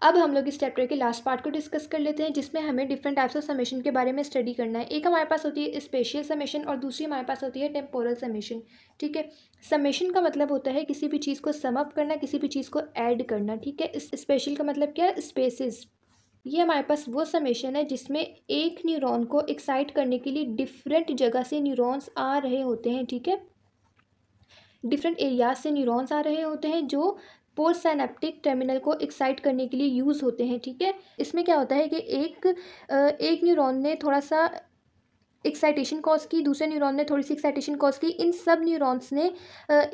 अब हम लोग इस चैप्टर के लास्ट पार्ट को डिस्कस कर लेते हैं, जिसमें हमें डिफरेंट टाइप्स ऑफ समेशन के बारे में स्टडी करना है। एक हमारे पास होती है स्पेशियल समेशन और दूसरी हमारे पास होती है टेम्पोरल समेशन। ठीक है, समेशन का मतलब होता है किसी भी चीज़ को सम अप करना, किसी भी चीज़ को ऐड करना। ठीक है, स्पेशल का मतलब क्या है, स्पेसिस। ये हमारे पास वो समेशन है जिसमें एक न्यूरॉन को एक्साइट करने के लिए डिफरेंट जगह से न्यूरॉन्स आ रहे होते हैं। ठीक है, डिफरेंट एरियाज से न्यूरॉन्स आ रहे होते हैं जो पोस्ट साइनेप्टिक टर्मिनल को एक्साइट करने के लिए यूज़ होते हैं। ठीक है, इसमें क्या होता है कि एक न्यूरॉन ने थोड़ा सा एक्साइटेशन कॉज की, दूसरे न्यूरॉन ने थोड़ी सी एक्साइटेशन कॉज की, इन सब न्यूरॉन्स ने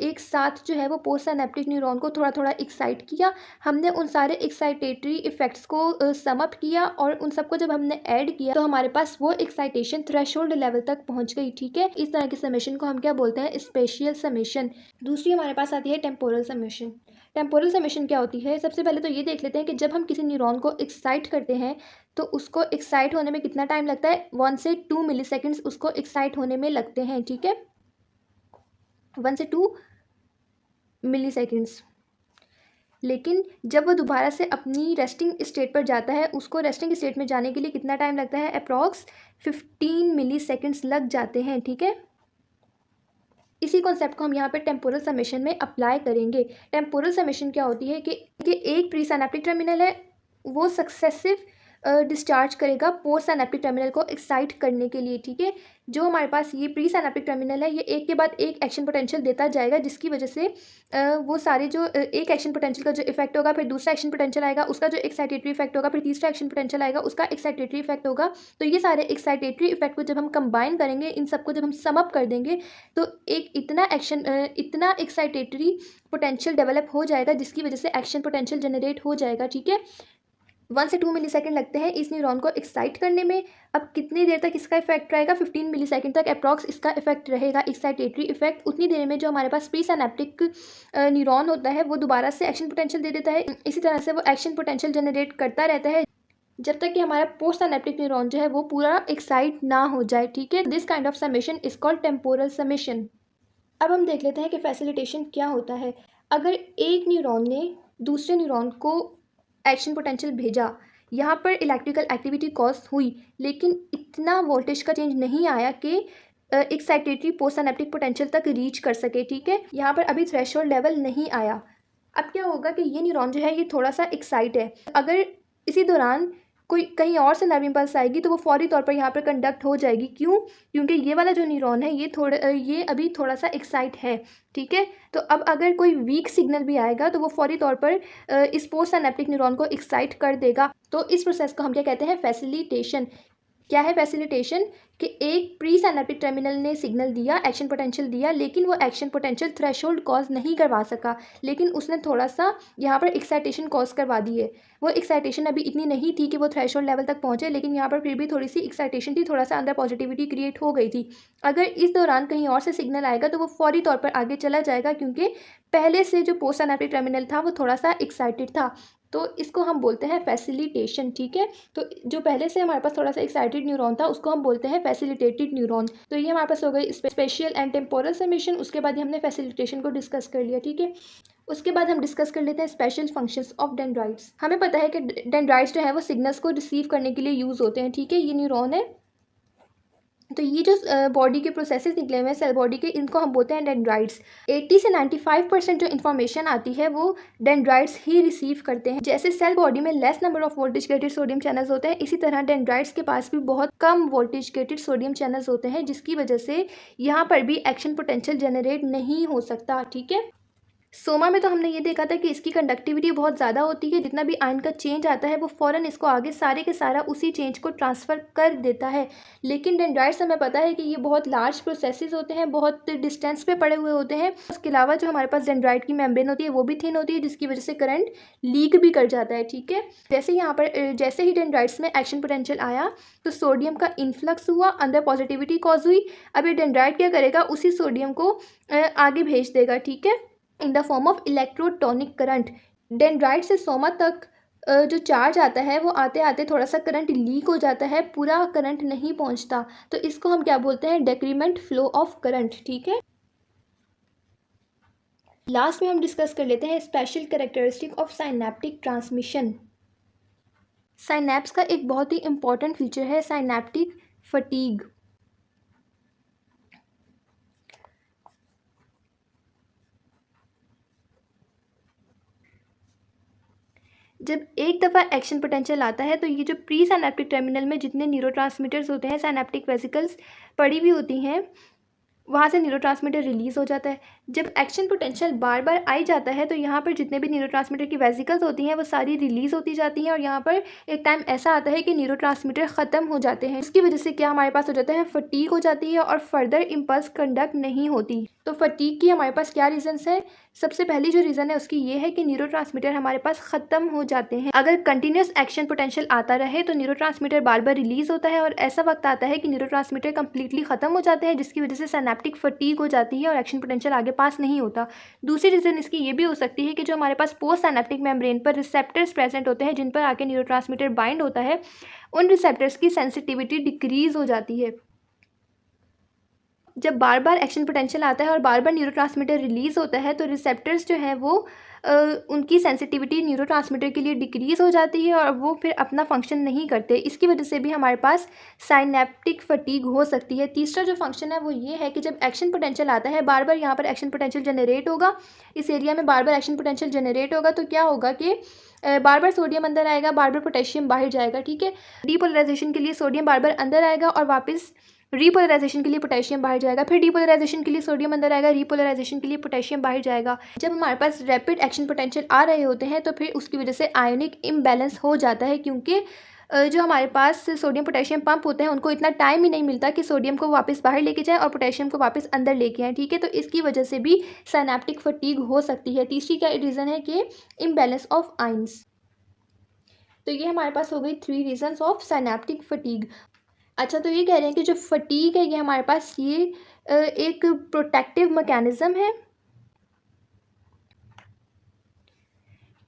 एक साथ जो है वो पोस्ट साइनेप्टिक न्यूरॉन को थोड़ा थोड़ा एक्साइट किया। हमने उन सारे एक्साइटेटरी इफेक्ट्स को सम अप किया और उन सबको जब हमने ऐड किया तो हमारे पास वो एक्साइटेशन थ्रेशोल्ड लेवल तक पहुंच गई। ठीक है, इस तरह के समेशन को हम क्या बोलते हैं, स्पेशियल समेशन। दूसरी हमारे पास आती है टेम्पोरल समेशन। टेम्पोरल समेशन क्या होती है, सबसे पहले तो ये देख लेते हैं कि जब हम किसी न्यूरॉन को एक्साइट करते हैं तो उसको एक्साइट होने में कितना टाइम लगता है। 1 से 2 मिली सेकेंड्स उसको एक्साइट होने में लगते हैं। ठीक है, 1 से 2 मिली सेकेंड्स। लेकिन जब वो दोबारा से अपनी रेस्टिंग स्टेट पर जाता है, उसको रेस्टिंग स्टेट में जाने के लिए कितना टाइम लगता है, अप्रॉक्स 15 मिली सेकेंड्स लग जाते हैं। ठीक है, इसी कॉन्सेप्ट को हम यहाँ पे टेम्पोरल समेशन में अप्लाई करेंगे। टेम्पोरल समेशन क्या होती है कि एक प्री साइनेप्टिक टर्मिनल है, वो सक्सेसिव डिस्चार्ज करेगा पोस्ट साइनेप्टिक टर्मिनल को एक्साइट करने के लिए। ठीक है, जो हमारे पास ये प्री साइनेप्टिक टर्मिनल है, ये एक के बाद एक एक्शन पोटेंशियल देता जाएगा, जिसकी वजह से वो सारे जो एक एक्शन पोटेंशियल का जो इफेक्ट होगा, फिर दूसरा एक्शन पोटेंशियल आएगा, उसका जो एक्साइटेटरी इफेक्ट होगा, फिर तीसरा एक्शन पोटेंशियल आएगा, उसका एक्साइटेटरी इफेक्ट होगा। तो ये सारे एक्साइटेटरी इफेक्ट को जब हम कंबाइन करेंगे, इन सबको जब हम सम अप कर देंगे, तो एक इतना एक्साइटेटरी पोटेंशियल डेवलप हो जाएगा, जिसकी वजह से एक्शन पोटेंशियल जनरेट हो जाएगा। ठीक है, 1 से 2 मिली सेकेंड लगते हैं इस न्यूरॉन को एक्साइट करने में। अब कितनी देर तक इसका इफेक्ट रहेगा, 15 मिली सेकेंड तक अप्रॉक्स इसका इफेक्ट रहेगा, एक्साइटेटरी इफेक्ट। उतनी देर में जो हमारे पास प्री साइनेप्टिक न्यूरॉन होता है वो दोबारा से एक्शन पोटेंशियल दे देता है। इसी तरह से वो एक्शन पोटेंशियल जनरेट करता रहता है जब तक कि हमारा पोस्ट साइनेप्टिक न्यूरॉन जो है वो पूरा एक्साइट ना हो जाए। ठीक है, this kind of summation is called temporal summation. अब हम देख लेते हैं कि फैसिलिटेशन क्या होता है। अगर एक न्यूरॉन ने दूसरे न्यूरॉन को एक्शन पोटेंशियल भेजा, यहाँ पर इलेक्ट्रिकल एक्टिविटी कॉज हुई, लेकिन इतना वोल्टेज का चेंज नहीं आया कि एक्साइटेटरी पोस्ट साइनेप्टिक पोटेंशियल तक रीच कर सके। ठीक है, यहाँ पर अभी थ्रेशोल्ड लेवल नहीं आया। अब क्या होगा कि ये न्यूरॉन जो है ये थोड़ा सा एक्साइट है, अगर इसी दौरान कोई कहीं और से नर्व इम्पल्स आएगी तो वो फौरी तौर पर यहाँ पर कंडक्ट हो जाएगी। क्यों? क्योंकि ये वाला जो न्यूरॉन है ये अभी थोड़ा सा एक्साइट है। ठीक है, तो अब अगर कोई वीक सिग्नल भी आएगा तो वो फौरी तौर पर इस पोस्ट साइनेप्टिक न्यूरॉन को एक्साइट कर देगा। तो इस प्रोसेस को हम क्या कहते हैं, फैसिलिटेशन। क्या है फैसिलिटेशन? कि एक प्री साइनेप्टिक टर्मिनल ने सिग्नल दिया, एक्शन पोटेंशियल दिया, लेकिन वो एक्शन पोटेंशियल थ्रेशोल्ड कॉज नहीं करवा सका, लेकिन उसने थोड़ा सा यहाँ पर एक्साइटेशन कॉज करवा दी है। वो एक्साइटेशन अभी इतनी नहीं थी कि वो थ्रेशोल्ड लेवल तक पहुँचे, लेकिन यहाँ पर फिर भी थोड़ी सी एक्साइटेशन थी, थोड़ा सा अंदर पॉजिटिविटी क्रिएट हो गई थी। अगर इस दौरान कहीं और से सिग्नल आएगा तो वो फौरी तौर पर आगे चला जाएगा, क्योंकि पहले से जो पोस्ट साइनेप्टिक टर्मिनल था वो थोड़ा सा एक्साइटेड था। तो इसको हम बोलते हैं फैसिलिटेशन। ठीक है, तो जो पहले से हमारे पास थोड़ा सा एक्साइटेड न्यूरॉन था उसको हम बोलते हैं फैसिलिटेटेड न्यूरॉन। तो ये हमारे पास हो गई स्पेशियल एंड टेम्पोरल समेशन। उसके बाद हमने फैसिलिटेशन को डिस्कस कर लिया। ठीक है, उसके बाद हम डिस्कस कर लेते हैं स्पेशल फंक्शंस ऑफ डेंड्राइट्स। हमें पता है कि डेंड्राइट्स जो है वो सिग्नल्स को रिसीव करने के लिए यूज़ होते हैं। ठीक है, ये न्यूरॉन है, तो ये जो बॉडी के प्रोसेसेस निकले हुए हैं सेल बॉडी के, इनको हम बोलते हैं डेंड्राइट्स। 80 से 95% जो इन्फॉर्मेशन आती है वो डेंड्राइट्स ही रिसीव करते हैं। जैसे सेल बॉडी में less number of voltage gated sodium channels होते हैं, इसी तरह डेंड्राइट्स के पास भी बहुत कम वोल्टेज गेटेड सोडियम चैनल्स होते हैं, जिसकी वजह से यहाँ पर भी एक्शन पोटेंशियल जनरेट नहीं हो सकता। ठीक है, सोमा में तो हमने ये देखा था कि इसकी कंडक्टिविटी बहुत ज़्यादा होती है, जितना भी आयन का चेंज आता है वो फ़ौरन इसको आगे सारे के सारा उसी चेंज को ट्रांसफ़र कर देता है। लेकिन डेंड्राइट्स हमें पता है कि ये बहुत लार्ज प्रोसेसेस होते हैं, बहुत डिस्टेंस पे पड़े हुए होते हैं। उसके अलावा जो हमारे पास डेंड्राइट की मेम्ब्रेन होती है वो भी थिन होती है, जिसकी वजह से करंट लीक भी कर जाता है। ठीक है, जैसे ही डेंड्राइट्स में एक्शन पोटेंशियल आया तो सोडियम का इन्फ्लक्स हुआ, अंदर पॉजिटिविटी कॉज हुई। अब ये डेंड्राइट क्या करेगा, उसी सोडियम को आगे भेज देगा। ठीक है, in the form of electrotonic current. Dendrite से सोमा तक जो चार्ज आता है वो आते आते थोड़ा सा करंट लीक हो जाता है, पूरा करंट नहीं पहुंचता, तो इसको हम क्या बोलते हैं, डेक्रीमेंट फ्लो ऑफ करंट। ठीक है, लास्ट में हम डिस्कस कर लेते हैं special characteristic of synaptic transmission. Synapse का एक बहुत ही इम्पॉर्टेंट फीचर है साइनैप्टिक फटीग। जब एक दफ़ा एक्शन पोटेंशियल आता है तो ये जो प्री साइनैप्टिक टर्मिनल में जितने न्यूरोट्रांसमीटर्स होते हैं, साइनैप्टिक वेसिकल्स पड़ी हुई होती हैं, वहाँ से न्यूरोट्रांसमीटर रिलीज़ हो जाता है। जब एक्शन पोटेंशियल बार बार आई जाता है तो यहाँ पर जितने भी न्यूरोट्रांसमीटर की वेसिकल्स होती हैं वो सारी रिलीज़ होती जाती हैं और यहाँ पर एक टाइम ऐसा आता है कि न्यूरोट्रांसमीटर ख़त्म हो जाते हैं। इसकी वजह से क्या हमारे पास हो जाता है, फटीग हो जाती है और फर्दर इम्पल्स कंडक्ट नहीं होती। तो फटीग की हमारे पास क्या रीज़न्स हैं? सबसे पहली जो रीज़न है उसकी ये है कि न्यूरोट्रांसमीटर हमारे पास ख़त्म हो जाते हैं। अगर कंटिन्यूस एक्शन पोटेंशियल आता रहे तो न्यूरोट्रांसमीटर बार बार रिलीज़ होता है और ऐसा वक्त आता है कि न्यूरोट्रांसमीटर कंप्लीटली ख़त्म हो जाते हैं, जिसकी वजह से सिनैप्टिक फटीग हो जाती है और एक्शन पोटेंशियल आगे पास नहीं होता। दूसरी रीज़न इसकी ये भी हो सकती है कि जो हमारे पास पोस्ट सिनैप्टिक मेम्ब्रेन पर रिसेप्टर्स प्रेजेंट होते हैं जिन पर आके न्यूरोट्रांसमीटर बाइंड होता है, उन रिसेप्टर्स की सेंसिटिविटी डिक्रीज़ हो जाती है। जब बार बार एक्शन पोटेंशियल आता है और बार बार न्यूरोट्रांसमीटर रिलीज़ होता है तो रिसेप्टर्स जो हैं वो उनकी सेंसिटिविटी न्यूरोट्रांसमीटर के लिए डिक्रीज़ हो जाती है और वो फिर अपना फंक्शन नहीं करते। इसकी वजह से भी हमारे पास साइनैप्टिक फटीग हो सकती है। तीसरा जो फंक्शन है वो ये है कि जब एक्शन पोटेंशियल आता है, बार बार यहाँ पर एक्शन पोटेंशियल जनरेट होगा, इस एरिया में बार बार एक्शन पोटेंशियल जनरेट होगा, तो क्या होगा कि बार बार सोडियम अंदर आएगा, बार बार पोटेशियम बाहर जाएगा। ठीक है, डीपोलराइजेशन के लिए सोडियम बार बार अंदर आएगा और वापस रीपोलराइजेशन के लिए पोटेशियम बाहर जाएगा, फिर डीपोलराइजेशन के लिए सोडियम अंदर आएगा, रीपोलराइजेशन के लिए पोटेशियम बाहर जाएगा। जब हमारे पास रैपिड एक्शन पोटेंशियल आ रहे होते हैं तो फिर उसकी वजह से आयोनिक इम्बैलेंस हो जाता है, क्योंकि जो हमारे पास सोडियम पोटेशियम पंप होते हैं उनको इतना टाइम ही नहीं मिलता कि सोडियम को वापस बाहर लेके जाए और पोटेशियम को वापस अंदर लेके आए। ठीक है, तो इसकी वजह से भी साइनैप्टिक फटीग हो सकती है। तीसरी क्या रीज़न है कि इम्बैलेंस ऑफ आयंस। तो ये हमारे पास हो गई 3 रीजंस ऑफ साइनैप्टिक फटीग। अच्छा, तो ये कह रहे हैं कि जो फटीग है ये हमारे पास ये एक प्रोटेक्टिव मैकेनिज़्म है।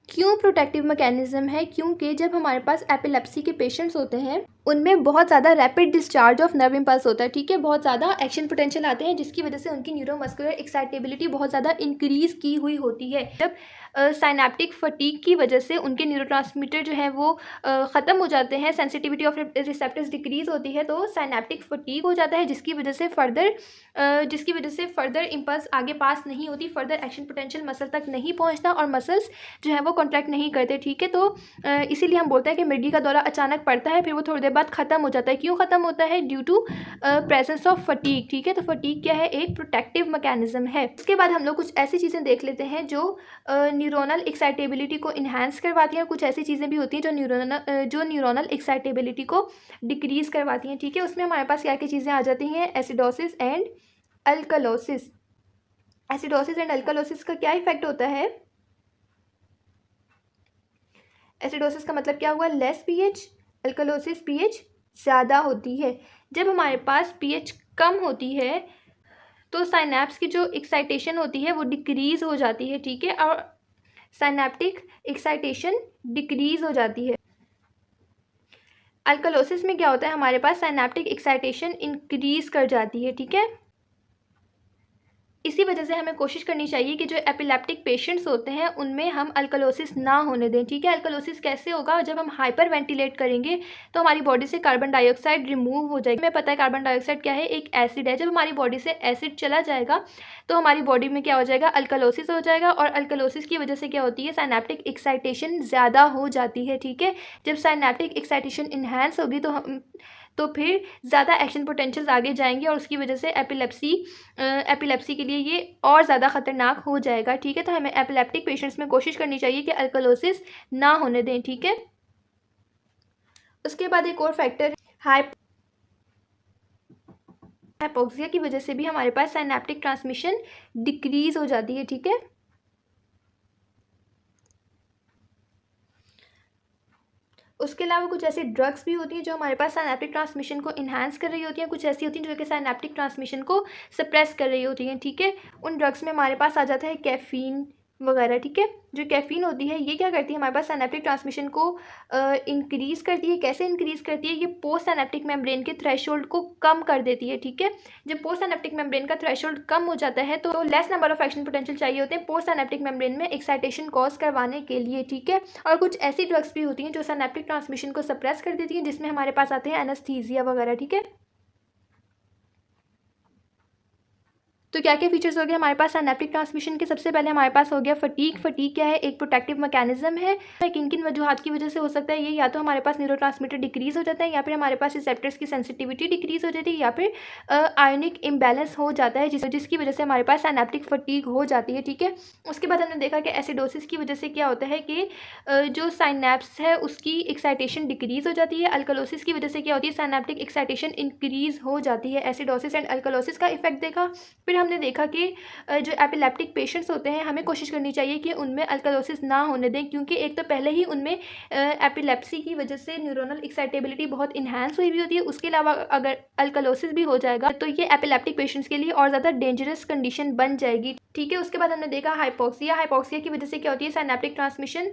क्यों प्रोटेक्टिव मैकेनिज़्म है? क्योंकि जब हमारे पास एपिलेप्सी के पेशेंट्स होते हैं उनमें बहुत ज़्यादा rapid discharge of nerve impulse होता है। ठीक है, बहुत ज़्यादा एक्शन पोटेंशियल आते हैं जिसकी वजह से उनकी न्यूरोमस्कुलर एक्साइटेबिलिटी बहुत ज़्यादा इंक्रीज़ की हुई होती है। जब साइनैप्टिक फटीग की वजह से उनके न्यूरोट्रांसमीटर जो है वो ख़त्म हो जाते हैं, सेंसिटिविटी ऑफ रिसेप्टर्स डिक्रीज़ होती है, तो साइनैप्टिक फटीग हो जाता है जिसकी वजह से फर्दर इम्पल्स आगे पास नहीं होती, फर्दर एक्शन पोटेंशियल मसल तक नहीं पहुंचता और मसल्स जो है वो कॉन्ट्रैक्ट नहीं करते। ठीक है, तो इसीलिए हम बोलते हैं कि मिर्गी का दौरा अचानक पड़ता है, फिर वो थोड़ी देर बाद ख़त्म हो जाता है। क्यों ख़त्म होता है? Due to presence of fatigue. ठीक है, तो फटीग क्या है? एक प्रोटेक्टिव मैकेनिज्म है। इसके बाद हम लोग कुछ ऐसी चीज़ें देख लेते हैं जो न्यूरोनल एक्साइटेबिलिटी को इन्हांस करवाती हैं, कुछ ऐसी चीज़ें भी होती हैं जो न्यूरोनल एक्साइटेबिलिटी को डिक्रीज़ करवाती हैं। ठीक है, उसमें हमारे पास क्या क्या चीज़ें आ जाती हैं? Acidosis and alkalosis. Acidosis and alkalosis का क्या इफेक्ट होता है? एसिडोसिस का मतलब क्या हुआ? लेस पीएच, अल्कलोसिस पीएच ज़्यादा होती है। जब हमारे पास पीएच कम होती है तो साइनैप्स की जो एक्साइटेशन होती है वो डिक्रीज़ हो जाती है। ठीक है, और साइनैप्टिक एक्साइटेशन डिक्रीज़ हो जाती है। अल्कलोसिस में क्या होता है? हमारे पास साइनैप्टिक एक्साइटेशन इंक्रीज़ कर जाती है। ठीक है, इसी वजह से हमें कोशिश करनी चाहिए कि जो एपिलेप्टिक पेशेंट्स होते हैं उनमें हम अल्कलोसिस ना होने दें। ठीक है, अल्कलोसिस कैसे होगा? जब हम हाइपर वेंटिलेट करेंगे तो हमारी बॉडी से कार्बन डाइऑक्साइड रिमूव हो जाएगी। हमें पता है कार्बन डाइऑक्साइड क्या है? एक एसिड है। जब हमारी बॉडी से एसिड चला जाएगा तो हमारी बॉडी में क्या हो जाएगा? अल्कलोसिस हो जाएगा और अल्कलोसिस की वजह से क्या होती है? साइनैप्टिक एक्साइटेशन ज़्यादा हो जाती है। ठीक है, जब साइनैप्टिक एक्साइटेशन इन्हांस होगी तो फिर ज़्यादा एक्शन पोटेंशियल्स आगे जाएंगे और उसकी वजह से एपिलेप्सी के लिए ये और ज़्यादा ख़तरनाक हो जाएगा। ठीक है, तो हमें एपिलेप्टिक पेशेंट्स में कोशिश करनी चाहिए कि अल्कलोसिस ना होने दें। ठीक है, उसके बाद एक और फैक्टर हाइपोक्सिया की वजह से भी हमारे पास साइनैप्टिक ट्रांसमिशन डिक्रीज़ हो जाती है। ठीक है, उसके अलावा कुछ ऐसी ड्रग्स भी होती हैं जो हमारे पास साइनैप्टिक ट्रांसमिशन को इन्हांस कर रही होती हैं, कुछ ऐसी होती हैं जो कि साइनैप्टिक ट्रांसमिशन को सप्रेस कर रही होती हैं। ठीक है, उन ड्रग्स में हमारे पास आ जाता है कैफीन, वगैरह, ठीक है। जो कैफ़ीन होती है ये क्या करती है, हमारे पास सिनेप्टिक ट्रांसमिशन को इंक्रीज़ करती है। कैसे इंक्रीज़ करती है, ये पोस्ट सिनेप्टिक मेम्ब्रेन के थ्रेशोल्ड को कम कर देती है, ठीक है। जब पोस्ट सिनेप्टिक मेम्ब्रेन का थ्रेशोल्ड कम हो जाता है तो less number of action potential चाहिए होते हैं पोस्ट सिनेप्टिक मेम्ब्रेन में एक्साइटेशन कॉज करवाने के लिए, ठीक है। और कुछ ऐसी ड्रग्स भी होती हैं जो सिनेप्टिक ट्रांसमिशन को सप्रेस कर देती हैं, जिसमें हमारे पास आते हैं एनेस्थीसिया वगैरह, ठीक है। तो क्या क्या फीचर्स हो गए हमारे पास सिनेप्टिक ट्रांसमिशन के। सबसे पहले हमारे पास हो गया फटीग। फटीग क्या है, एक प्रोटेक्टिव मैकेनिज्म है। किन किन वजूहत की वजह से हो सकता है ये, या तो हमारे पास न्यूरोट्रांसमीटर डिक्रीज हो जाता है, या फिर हमारे पास रिसेप्टर्स की सेंसिटिविटी डिक्रीज हो जाती है, या फिर आयोनिक इम्बैलेंस हो जाता है जिसकी वजह से हमारे पास सिनेप्टिक फटीग हो जाती है, ठीक है। उसके बाद हमने देखा कि एसिडोसिस की वजह से क्या होता है कि जो साइनेप्स है उसकी एक्साइटेशन डिक्रीज हो जाती है। अल्कलोसिस की वजह से क्या होती है, सिनेप्टिक एक्साइटेशन इंक्रीज हो जाती है। एसिडोसिस एंड अल्कलोसिस का इफेक्ट देखा। फिर हमने देखा कि जो एपिलेप्टिक पेशेंट्स होते हैं हमें कोशिश करनी चाहिए कि उनमें अल्कलोसिस ना होने दें, क्योंकि एक तो पहले ही उनमें एपिलेप्सी की वजह से न्यूरोनल एक्साइटेबिलिटी बहुत इन्हांस हुई भी होती है। उसके अलावा अगर अल्कलोसिस भी हो जाएगा तो ये एपिलेप्टिक पेशेंट्स के लिए और ज़्यादा डेंजरस कंडीशन बन जाएगी, ठीक है। उसके बाद हमने देखा हाइपोक्सिया। हाइपोक्सिया की वजह से क्या होती है, सिनेप्टिक ट्रांसमिशन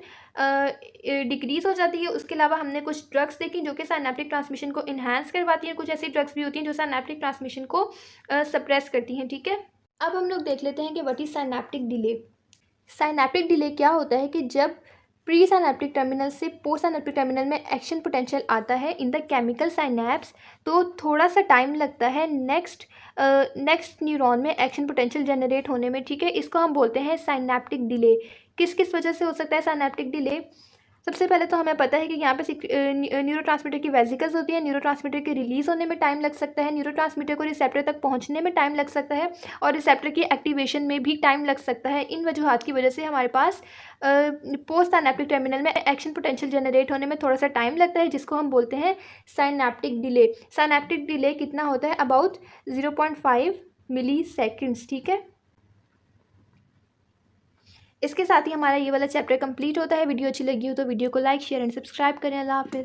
डिक्रीज हो जाती है। उसके अलावा हमने कुछ ड्रग्स देखी जो कि सिनेप्टिक ट्रांसमिशन को इन्हांस करवाती हैं। कुछ ऐसी ड्रग्स भी होती हैं जो सिनेप्टिक ट्रांसमिशन को सप्रेस करती हैं, ठीक है। अब हम लोग देख लेते हैं कि what is synaptic delay. Synaptic delay क्या होता है कि जब प्री साइनेप्टिक टर्मिनल से पोस्ट साइनेप्टिक टर्मिनल में एक्शन पोटेंशियल आता है इन द केमिकल साइनेप्स, तो थोड़ा सा टाइम लगता है नेक्स्ट न्यूरॉन में एक्शन पोटेंशियल जनरेट होने में, ठीक है। इसको हम बोलते हैं साइनेप्टिक डिले। किस किस वजह से हो सकता है साइनेप्टिक डिले। सबसे पहले तो हमें पता है कि यहाँ पे न्यूरोट्रांसमीटर की वेसिकल्स होती हैं। न्यूरोट्रांसमीटर के रिलीज़ होने में टाइम लग सकता है, न्यूरोट्रांसमीटर को रिसेप्टर तक पहुँचने में टाइम लग सकता है, और रिसेप्टर की एक्टिवेशन में भी टाइम लग सकता है। इन वजूहत की वजह से हमारे पास पोस्ट साइनेप्टिक टर्मिनल में एक्शन पोटेंशियल जनरेट होने में थोड़ा सा टाइम लगता है, जिसको हम बोलते हैं साइनेप्टिक डिले। साइनेप्टिक डिले कितना होता है, अबाउट 0.5 मिली सेकेंड्स, ठीक है। इसके साथ ही हमारा ये वाला चैप्टर कंप्लीट होता है। वीडियो अच्छी लगी हो तो वीडियो को लाइक शेयर एंड सब्सक्राइब करें। अल्लाह हाफिज़।